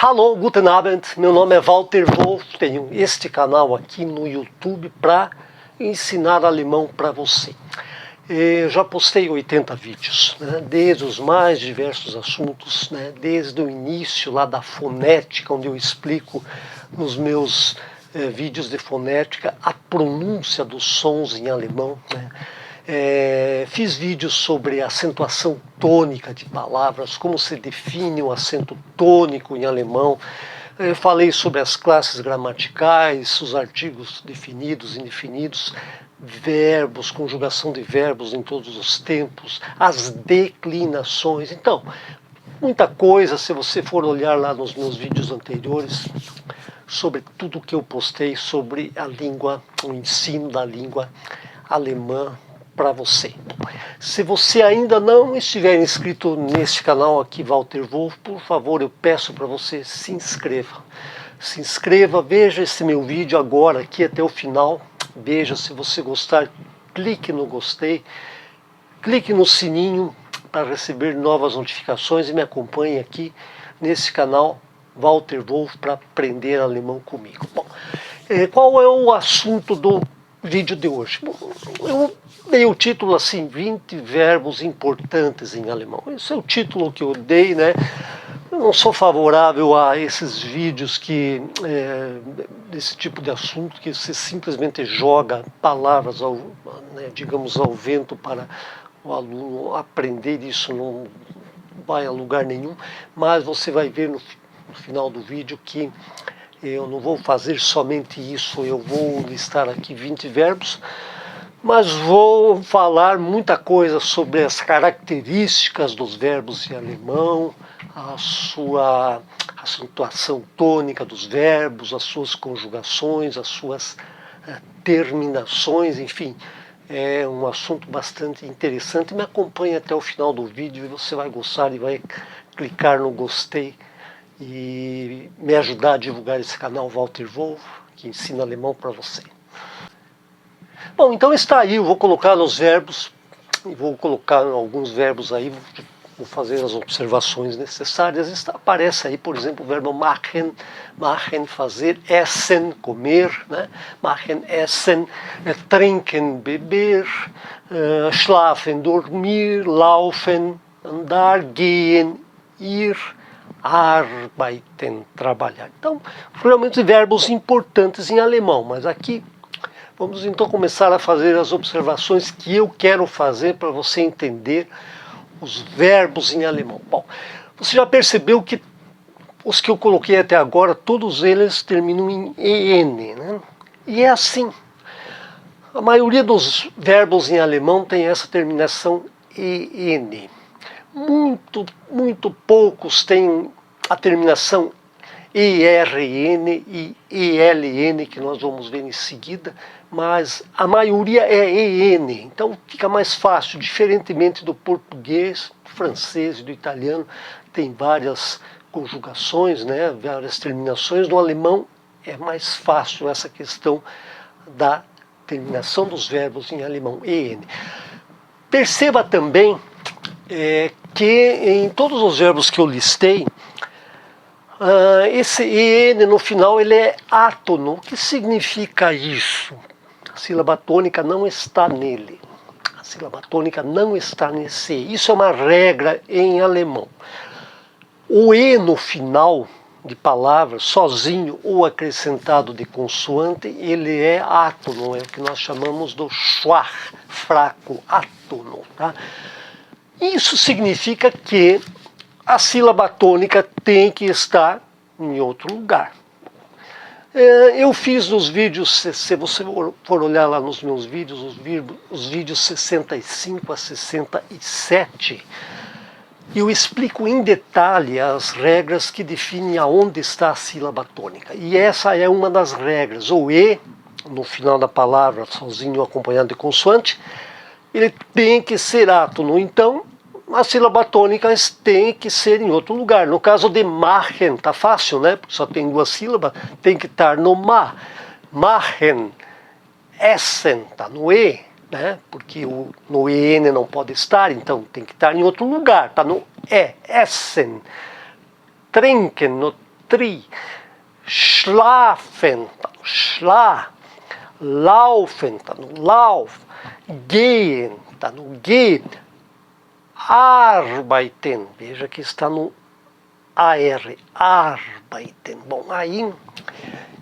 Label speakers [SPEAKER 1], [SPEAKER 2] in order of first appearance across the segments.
[SPEAKER 1] Hallo, guten Abend, meu nome é Walter Wolf, tenho este canal aqui no YouTube para ensinar alemão para você. Eu já postei 80 vídeos, né, desde os mais diversos assuntos, né, desde o início lá da fonética, onde eu explico nos meus vídeos de fonética a pronúncia dos sons em alemão, né. Fiz vídeos sobre acentuação tônica de palavras, como se define o acento tônico em alemão. Falei sobre as classes gramaticais, os artigos definidos, indefinidos, verbos, conjugação de verbos em todos os tempos, as declinações. Então, muita coisa, se você for olhar lá nos meus vídeos anteriores, sobre tudo que eu postei sobre a língua, o ensino da língua alemã para você. Se você ainda não estiver inscrito neste canal aqui, Walter Wolf, por favor, eu peço para você se inscreva. Se inscreva, veja esse meu vídeo agora aqui até o final. Veja, se você gostar, clique no gostei, clique no sininho para receber novas notificações e me acompanhe aqui nesse canal Walter Wolf para aprender alemão comigo. Bom, qual é o assunto do vídeo de hoje? Eu dei o título assim, 20 verbos importantes em alemão. Esse é o título que eu dei, né? Eu não sou favorável a esses vídeos desse tipo de assunto, que você simplesmente joga palavras, digamos, ao vento para o aluno aprender. Isso não vai a lugar nenhum, mas você vai ver no final do vídeo que eu não vou fazer somente isso. Eu vou listar aqui 20 verbos, mas vou falar muita coisa sobre as características dos verbos em alemão, a sua acentuação tônica dos verbos, as suas conjugações, as suas terminações, enfim. É um assunto bastante interessante. Me acompanhe até o final do vídeo e você vai gostar e vai clicar no gostei e me ajudar a divulgar esse canal Walter Wolf, que ensina alemão para você. Bom, então está aí, eu vou colocar os verbos, e vou colocar alguns verbos aí, vou fazer as observações necessárias. Aparece aí, por exemplo, o verbo machen, machen, fazer, essen, comer, né? Machen, essen, trinken, beber, schlafen, dormir, laufen, andar, gehen, ir, arbeiten, trabalhar. Então, realmente verbos importantes em alemão, mas aqui vamos então começar a fazer as observações que eu quero fazer para você entender os verbos em alemão. Bom, você já percebeu que os que eu coloquei até agora, todos eles terminam em EN, né? E é assim. A maioria dos verbos em alemão tem essa terminação EN. Muito poucos têm a terminação ERN e ELN, que nós vamos ver em seguida, mas a maioria é EN, então fica mais fácil, diferentemente do português, do francês e do italiano, tem várias conjugações, né, várias terminações. No alemão é mais fácil essa questão da terminação dos verbos em alemão, EN. Perceba também que em todos os verbos que eu listei, esse EN no final ele é átono. O que significa isso? A sílaba tônica não está nele. A sílaba tônica não está nesse E. Isso é uma regra em alemão. O E no final de palavras, sozinho ou acrescentado de consoante, ele é átono, é o que nós chamamos do schwach, fraco, átono. Tá? Isso significa que a sílaba tônica tem que estar em outro lugar. Eu fiz nos vídeos, se você for olhar lá nos meus vídeos, os vídeos 65 a 67, eu explico em detalhe as regras que definem aonde está a sílaba tônica. E essa é uma das regras. O E, no final da palavra, sozinho acompanhado de consoante, ele tem que ser átono. Então, a sílaba tônica tem que ser em outro lugar. No caso de machen, tá fácil, né? Porque só tem duas sílabas, tem que estar no ma. Machen, essen, tá no E, né? Porque no EN não pode estar, então tem que estar em outro lugar, tá no E, essen. Trinken, no tri, schlafen, schla, laufen, está no lauf, gehen, está no ge, arbeiten, veja que está no AR, arbeiten. Bom, aí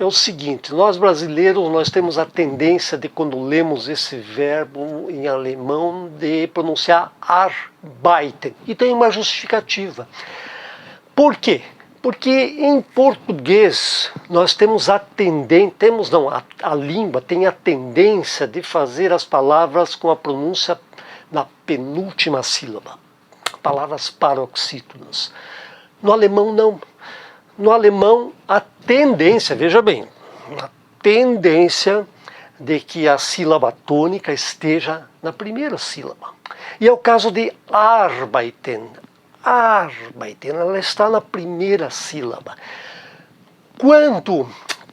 [SPEAKER 1] é o seguinte, nós brasileiros, nós temos a tendência de, quando lemos esse verbo em alemão, de pronunciar arbeiten. E tem uma justificativa. Por quê? Porque em português nós temos a tendência, a língua tem a tendência de fazer as palavras com a pronúncia na penúltima sílaba. Palavras paroxítonas. No alemão não. No alemão, a tendência, veja bem, a tendência de que a sílaba tônica esteja na primeira sílaba. E é o caso de arbeiten. Arbeiten, ela está na primeira sílaba.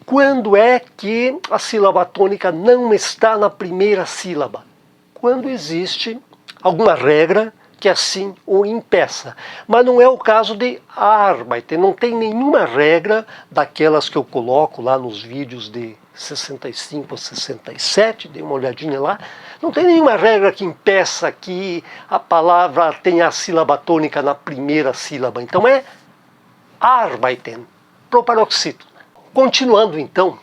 [SPEAKER 1] Quando é que a sílaba tônica não está na primeira sílaba? Quando existe alguma regra que assim o impeça. Mas não é o caso de arbeiten, não tem nenhuma regra daquelas que eu coloco lá nos vídeos de 65 a 67, dê uma olhadinha lá, não tem nenhuma regra que impeça que a palavra tenha a sílaba tônica na primeira sílaba. Então é arbeiten, pro paroxítono. Continuando então,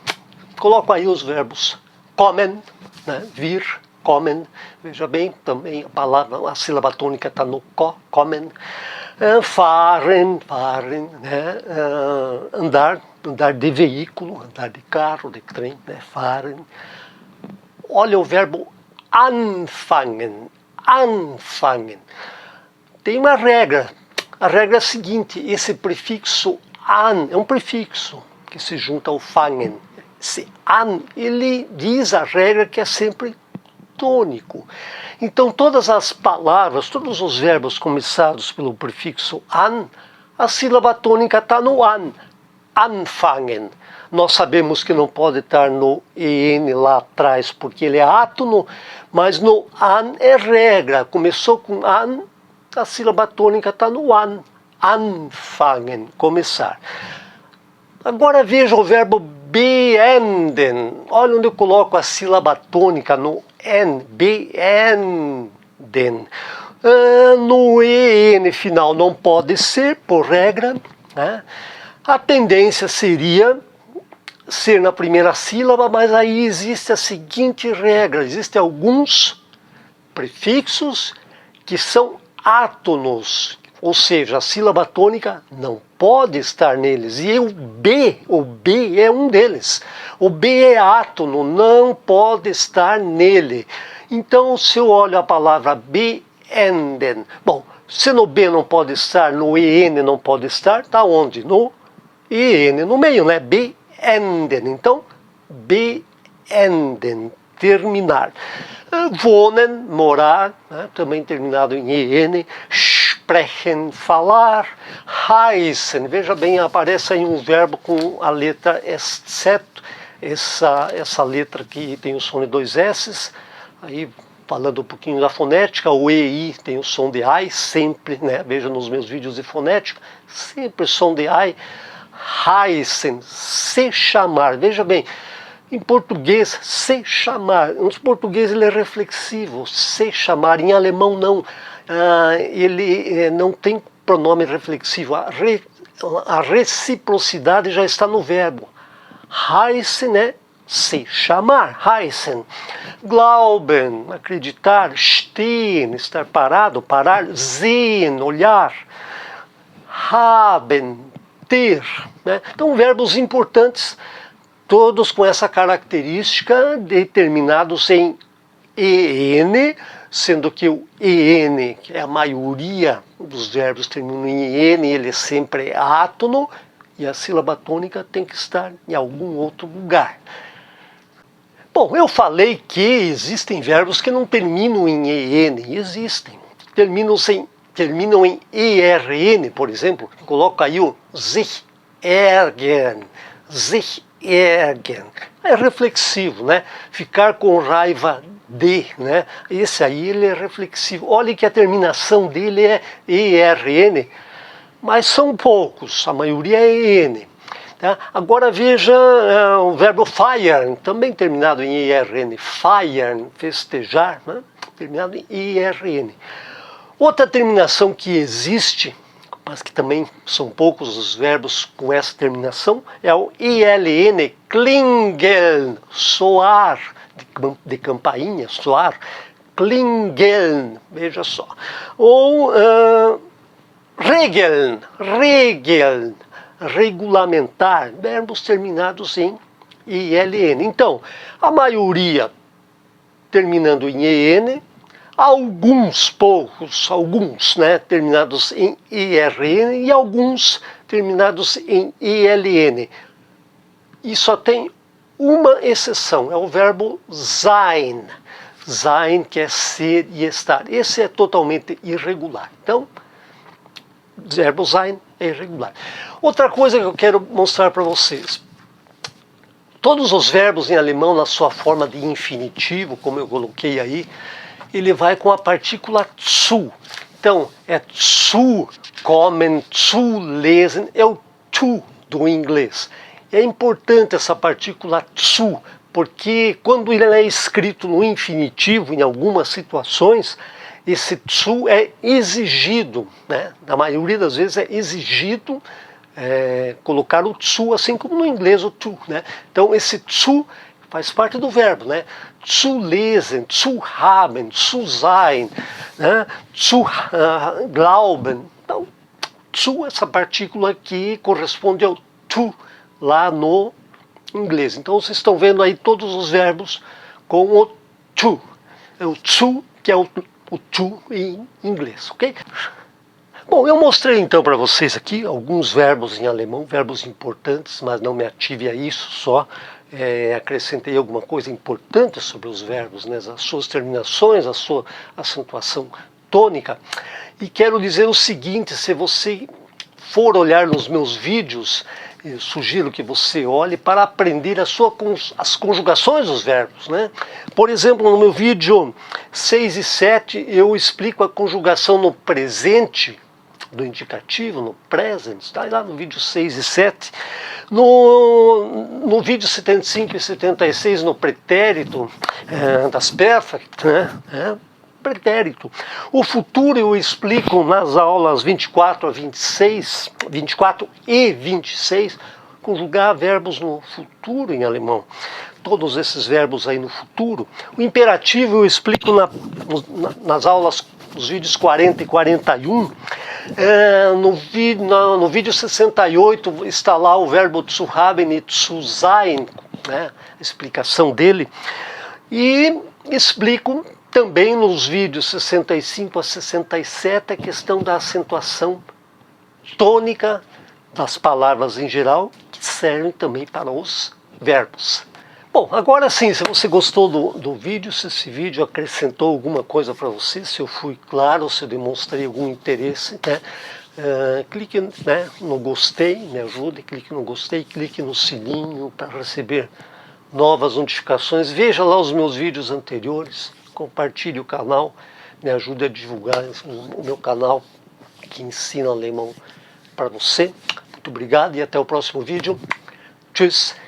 [SPEAKER 1] coloco aí os verbos kommen, né, vir, kommen, veja bem, também a sílaba tônica está no ko, kommen, fahren, né, andar de veículo, andar de carro, de trem, né, fahren. Olha o verbo anfangen, tem uma regra, a regra é a seguinte, esse prefixo an é um prefixo que se junta ao fangen, esse an, ele diz a regra que é sempre tônico. Então todas as palavras, todos os verbos começados pelo prefixo an, a sílaba tônica está no an, anfangen. Nós sabemos que não pode estar no en lá atrás porque ele é átono, mas no an é regra. Começou com an, a sílaba tônica está no an, anfangen, começar. Agora veja o verbo beenden. Olha onde eu coloco a sílaba tônica no en, beenden. No en final não pode ser, por regra, né? A tendência seria ser na primeira sílaba, mas aí existe a seguinte regra, existem alguns prefixos que são átonos, ou seja, a sílaba tônica não pode estar neles. E o B é um deles. O B é átono, não pode estar nele. Então, se eu olho a palavra beenden, bom, se no B não pode estar, no EN não pode estar, está onde? No EN, no meio, né? Beenden. Então, beenden, terminar. Wohnen, morar, né? Também terminado em EN. Sprechen, falar. Heißen, veja bem, aparece aí um verbo com a letra exceto, essa letra que tem o som de dois S's. Aí, falando um pouquinho da fonética, o EI tem o som de AI, sempre, né? Veja nos meus vídeos de fonética, sempre som de AI. Heißen, se chamar, veja bem, em português, se chamar, nos português ele é reflexivo, se chamar, em alemão não, ele não tem pronome reflexivo, a reciprocidade já está no verbo, heißen é se chamar, heißen, glauben, acreditar, stehen, estar parado, parar, sehen, olhar, haben, ter, né? Então verbos importantes, todos com essa característica, determinados em EN, sendo que o EN, que é a maioria dos verbos terminam em EN, ele sempre é átono, e a sílaba tônica tem que estar em algum outro lugar. Bom, eu falei que existem verbos que não terminam em EN, e existem. Terminam em ERN, por exemplo, coloca aí o sich ärgern, é reflexivo, né? Ficar com raiva de, né? Esse aí ele é reflexivo. Olha que a terminação dele é ERN, mas são poucos, a maioria é EN. Tá? Agora veja o verbo feiern, também terminado em IRN. Feiern, festejar, né? Terminado em IRN. Outra terminação que existe, mas que também são poucos os verbos com essa terminação, é o ILN, klingeln, soar, de campainha, soar, klingeln, veja só. Ou regeln, regeln, regulamentar, verbos terminados em ILN. Então, a maioria terminando em EN, alguns, poucos, alguns, né, terminados em IRN e alguns terminados em ILN. E só tem uma exceção, é o verbo sein. Sein, que é ser e estar. Esse é totalmente irregular. Então, verbo sein é irregular. Outra coisa que eu quero mostrar para vocês. Todos os verbos em alemão, na sua forma de infinitivo, como eu coloquei aí, ele vai com a partícula zu. Então, é zu kommen, zu lesen, é o to do inglês. É importante essa partícula zu, porque quando ele é escrito no infinitivo, em algumas situações, esse zu é exigido, né? Na maioria das vezes é exigido colocar o zu, assim como no inglês o to, né? Então esse zu faz parte do verbo, né? Zu lesen, zu haben, zu sein, né? Zu glauben. Então, zu, essa partícula aqui corresponde ao to lá no inglês. Então vocês estão vendo aí todos os verbos com o to. É o zu que é o to em inglês, ok? Bom, eu mostrei então para vocês aqui alguns verbos em alemão, verbos importantes, mas não me ative a isso só. Acrescentei alguma coisa importante sobre os verbos, né, as suas terminações, a sua acentuação tônica. E quero dizer o seguinte, se você for olhar nos meus vídeos, eu sugiro que você olhe para aprender as conjugações dos verbos, né? Por exemplo, no meu vídeo 6 e 7, eu explico a conjugação no presente, do indicativo, no present, está lá no vídeo 6 e 7. No vídeo 75 e 76, no pretérito das perfect, né? Pretérito. O futuro eu explico nas aulas 24 a 26, 24 e 26, conjugar verbos no futuro em alemão. Todos esses verbos aí no futuro. O imperativo eu explico nas aulas, nos vídeos 40 e 41. No vídeo 68 está lá o verbo zu haben e zu sein, né? A explicação dele. E explico também nos vídeos 65 a 67 a questão da acentuação tônica das palavras em geral, que servem também para os verbos. Bom, agora sim, se você gostou do vídeo, se esse vídeo acrescentou alguma coisa para você, se eu fui claro, se eu demonstrei algum interesse, né? Clique, né, no gostei, me ajude, clique no gostei, clique no sininho para receber novas notificações. Veja lá os meus vídeos anteriores, compartilhe o canal, me ajude a divulgar o meu canal que ensina alemão para você. Muito obrigado e até o próximo vídeo. Tschüss!